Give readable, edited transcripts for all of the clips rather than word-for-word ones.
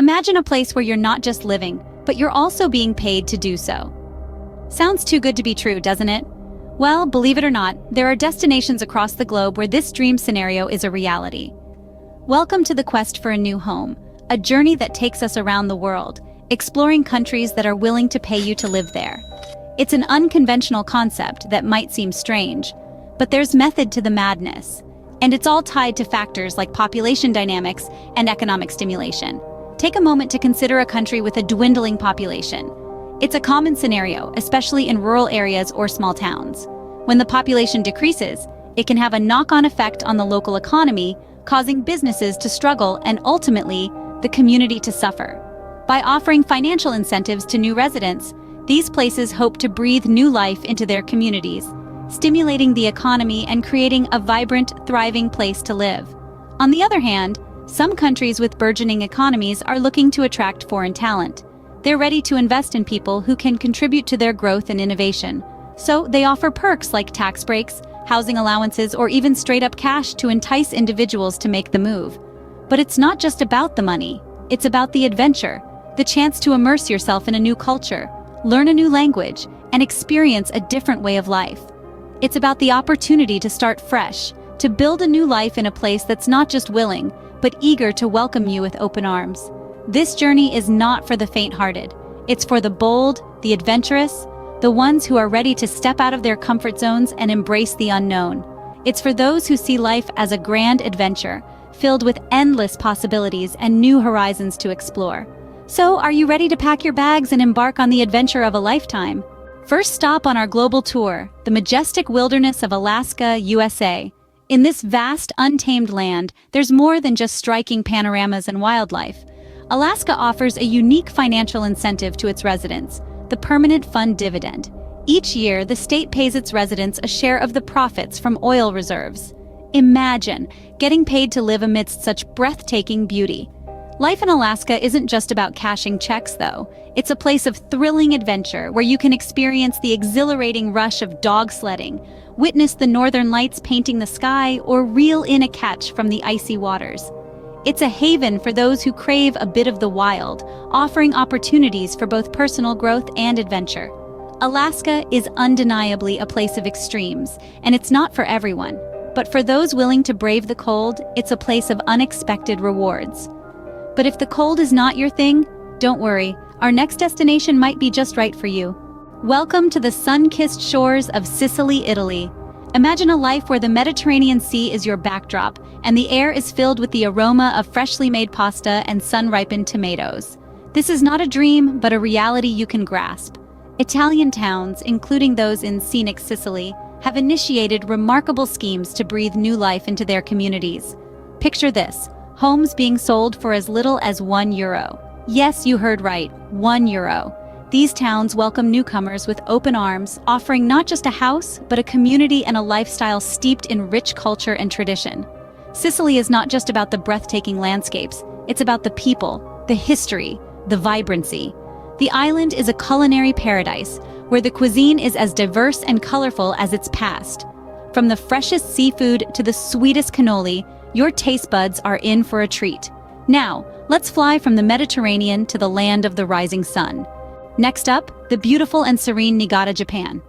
Imagine a place where you're not just living, but you're also being paid to do so. Sounds too good to be true, doesn't it? Well, believe it or not, there are destinations across the globe where this dream scenario is a reality. Welcome to the quest for a new home, a journey that takes us around the world, exploring countries that are willing to pay you to live there. It's an unconventional concept that might seem strange, but there's method to the madness. And it's all tied to factors like population dynamics and economic stimulation. Take a moment to consider a country with a dwindling population. It's a common scenario, especially in rural areas or small towns. When the population decreases, it can have a knock-on effect on the local economy, causing businesses to struggle and ultimately, the community to suffer. By offering financial incentives to new residents, these places hope to breathe new life into their communities, stimulating the economy and creating a vibrant, thriving place to live. On the other hand, some countries with burgeoning economies are looking to attract foreign talent. They're ready to invest in people who can contribute to their growth and innovation. So they offer perks like tax breaks, housing allowances, or even straight-up cash to entice individuals to make the move. But it's not just about the money. It's about the adventure, the chance to immerse yourself in a new culture, learn a new language, and experience a different way of life. It's about the opportunity to start fresh, to build a new life in a place that's not just willing, but eager to welcome you with open arms. This journey is not for the faint-hearted. It's for the bold, the adventurous, the ones who are ready to step out of their comfort zones and embrace the unknown. It's for those who see life as a grand adventure, filled with endless possibilities and new horizons to explore. So, are you ready to pack your bags and embark on the adventure of a lifetime? First stop on our global tour, the majestic wilderness of Alaska, USA. In this vast, untamed land, there's more than just striking panoramas and wildlife. Alaska offers a unique financial incentive to its residents, the Permanent Fund Dividend. Each year, the state pays its residents a share of the profits from oil reserves. Imagine getting paid to live amidst such breathtaking beauty. Life in Alaska isn't just about cashing checks, though. It's a place of thrilling adventure where you can experience the exhilarating rush of dog sledding, witness the northern lights painting the sky, or reel in a catch from the icy waters. It's a haven for those who crave a bit of the wild, offering opportunities for both personal growth and adventure. Alaska is undeniably a place of extremes, and it's not for everyone. But for those willing to brave the cold, it's a place of unexpected rewards. But if the cold is not your thing, don't worry, our next destination might be just right for you. Welcome to the sun-kissed shores of Sicily, Italy. Imagine a life where the Mediterranean Sea is your backdrop, and the air is filled with the aroma of freshly made pasta and sun-ripened tomatoes. This is not a dream, but a reality you can grasp. Italian towns, including those in scenic Sicily, have initiated remarkable schemes to breathe new life into their communities. Picture this. Homes being sold for as little as €1. Yes, you heard right, €1. These towns welcome newcomers with open arms, offering not just a house, but a community and a lifestyle steeped in rich culture and tradition. Sicily is not just about the breathtaking landscapes, it's about the people, the history, the vibrancy. The island is a culinary paradise, where the cuisine is as diverse and colorful as its past. From the freshest seafood to the sweetest cannoli, your taste buds are in for a treat. Now, let's fly from the Mediterranean to the land of the rising sun. Next up, the beautiful and serene Niigata, Japan.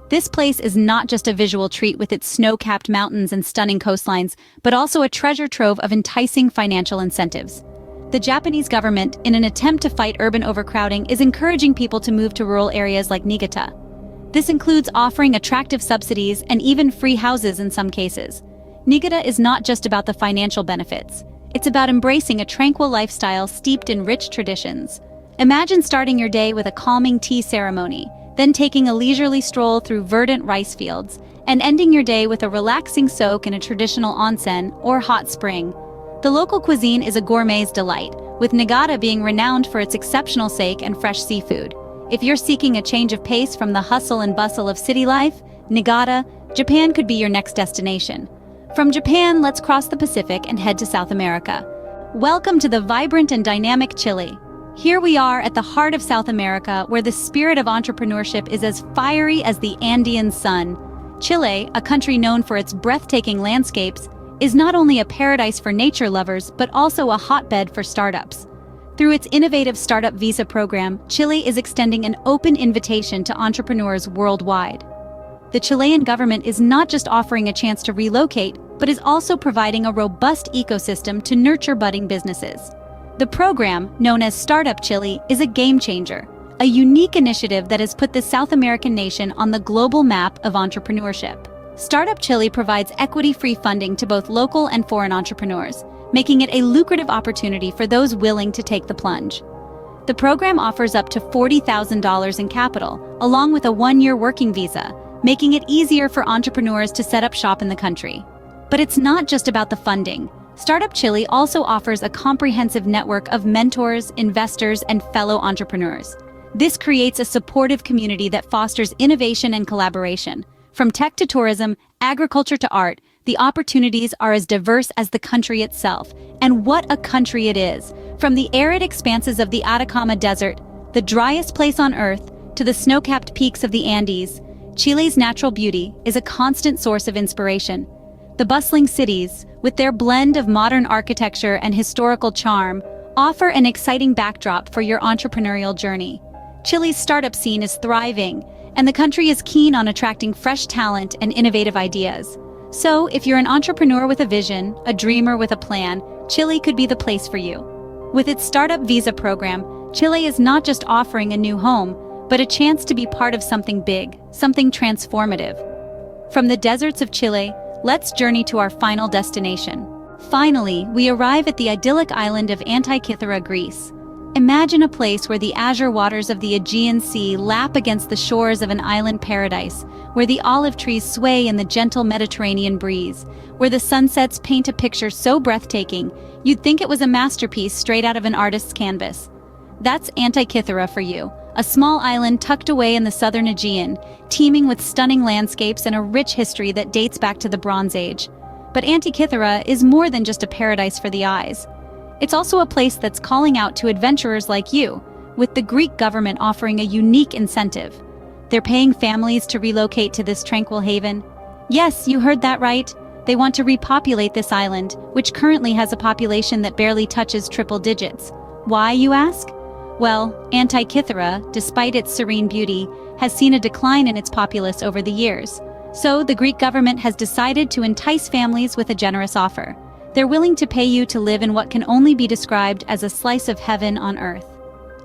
This place is not just a visual treat with its snow-capped mountains and stunning coastlines, but also a treasure trove of enticing financial incentives. The Japanese government, in an attempt to fight urban overcrowding, is encouraging people to move to rural areas like Niigata. This includes offering attractive subsidies and even free houses in some cases. Niigata is not just about the financial benefits. It's about embracing a tranquil lifestyle steeped in rich traditions. Imagine starting your day with a calming tea ceremony, then taking a leisurely stroll through verdant rice fields, and ending your day with a relaxing soak in a traditional onsen or hot spring. The local cuisine is a gourmet's delight, with Niigata being renowned for its exceptional steak and fresh seafood. If you're seeking a change of pace from the hustle and bustle of city life, Niigata, Japan could be your next destination. From Japan, let's cross the Pacific and head to South America. Welcome to the vibrant and dynamic Chile. Here we are at the heart of South America, where the spirit of entrepreneurship is as fiery as the Andean sun. Chile, a country known for its breathtaking landscapes, is not only a paradise for nature lovers, but also a hotbed for startups. Through its innovative startup visa program, Chile is extending an open invitation to entrepreneurs worldwide. The Chilean government is not just offering a chance to relocate, but is also providing a robust ecosystem to nurture budding businesses. The program, known as Startup Chile, is a game changer, a unique initiative that has put the South American nation on the global map of entrepreneurship. Startup Chile provides equity-free funding to both local and foreign entrepreneurs, making it a lucrative opportunity for those willing to take the plunge. The program offers up to $40,000 in capital, along with a one-year working visa, making it easier for entrepreneurs to set up shop in the country. But it's not just about the funding. Startup Chile also offers a comprehensive network of mentors, investors, and fellow entrepreneurs. This creates a supportive community that fosters innovation and collaboration. From tech to tourism, agriculture to art, the opportunities are as diverse as the country itself. And what a country it is! From the arid expanses of the Atacama Desert, the driest place on Earth, to the snow-capped peaks of the Andes, Chile's natural beauty is a constant source of inspiration. The bustling cities, with their blend of modern architecture and historical charm, offer an exciting backdrop for your entrepreneurial journey. Chile's startup scene is thriving, and the country is keen on attracting fresh talent and innovative ideas. So, if you're an entrepreneur with a vision, a dreamer with a plan, Chile could be the place for you. With its startup visa program, Chile is not just offering a new home, but a chance to be part of something big, something transformative. From the deserts of Chile, let's journey to our final destination. Finally, we arrive at the idyllic island of Antikythera, Greece. Imagine a place where the azure waters of the Aegean Sea lap against the shores of an island paradise, where the olive trees sway in the gentle Mediterranean breeze, where the sunsets paint a picture so breathtaking, you'd think it was a masterpiece straight out of an artist's canvas. That's Antikythera for you, a small island tucked away in the southern Aegean, teeming with stunning landscapes and a rich history that dates back to the Bronze Age. But Antikythera is more than just a paradise for the eyes. It's also a place that's calling out to adventurers like you, with the Greek government offering a unique incentive. They're paying families to relocate to this tranquil haven. Yes, you heard that right. They want to repopulate this island, which currently has a population that barely touches triple digits. Why, you ask? Well, Antikythera, despite its serene beauty, has seen a decline in its populace over the years. So the Greek government has decided to entice families with a generous offer. They're willing to pay you to live in what can only be described as a slice of heaven on earth.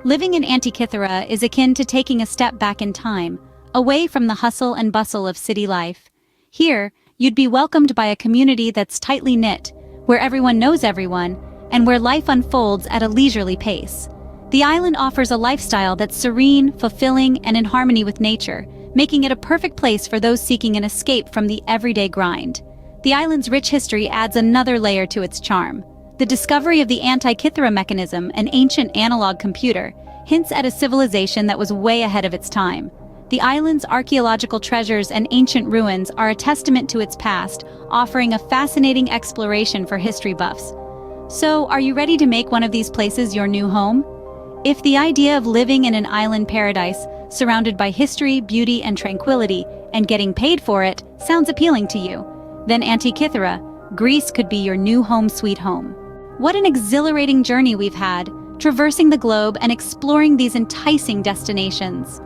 Living in Antikythera is akin to taking a step back in time, away from the hustle and bustle of city life. Here, you'd be welcomed by a community that's tightly knit, where everyone knows everyone, and where life unfolds at a leisurely pace. The island offers a lifestyle that's serene, fulfilling, and in harmony with nature, making it a perfect place for those seeking an escape from the everyday grind. The island's rich history adds another layer to its charm. The discovery of the Antikythera mechanism, an ancient analog computer, hints at a civilization that was way ahead of its time. The island's archaeological treasures and ancient ruins are a testament to its past, offering a fascinating exploration for history buffs. So, are you ready to make one of these places your new home? If the idea of living in an island paradise, surrounded by history, beauty, and tranquility, and getting paid for it, sounds appealing to you, then Antikythera, Greece could be your new home sweet home. What an exhilarating journey we've had, traversing the globe and exploring these enticing destinations.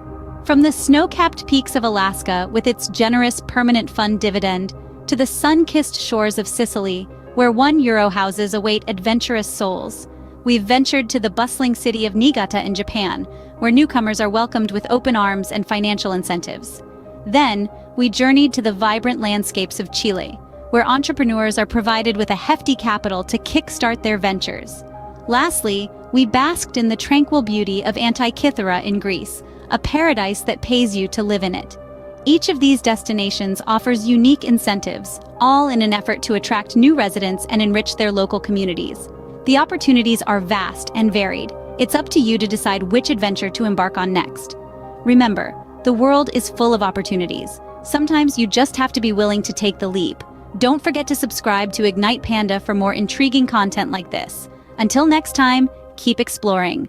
From the snow-capped peaks of Alaska with its generous permanent fund dividend, to the sun-kissed shores of Sicily, where €1 houses await adventurous souls, we've ventured to the bustling city of Niigata in Japan, where newcomers are welcomed with open arms and financial incentives. Then, we journeyed to the vibrant landscapes of Chile, where entrepreneurs are provided with a hefty capital to kickstart their ventures. Lastly, we basked in the tranquil beauty of Antikythera in Greece, a paradise that pays you to live in it. Each of these destinations offers unique incentives, all in an effort to attract new residents and enrich their local communities. The opportunities are vast and varied. It's up to you to decide which adventure to embark on next. Remember, the world is full of opportunities. Sometimes you just have to be willing to take the leap. Don't forget to subscribe to Ignite Panda for more intriguing content like this. Until next time, keep exploring.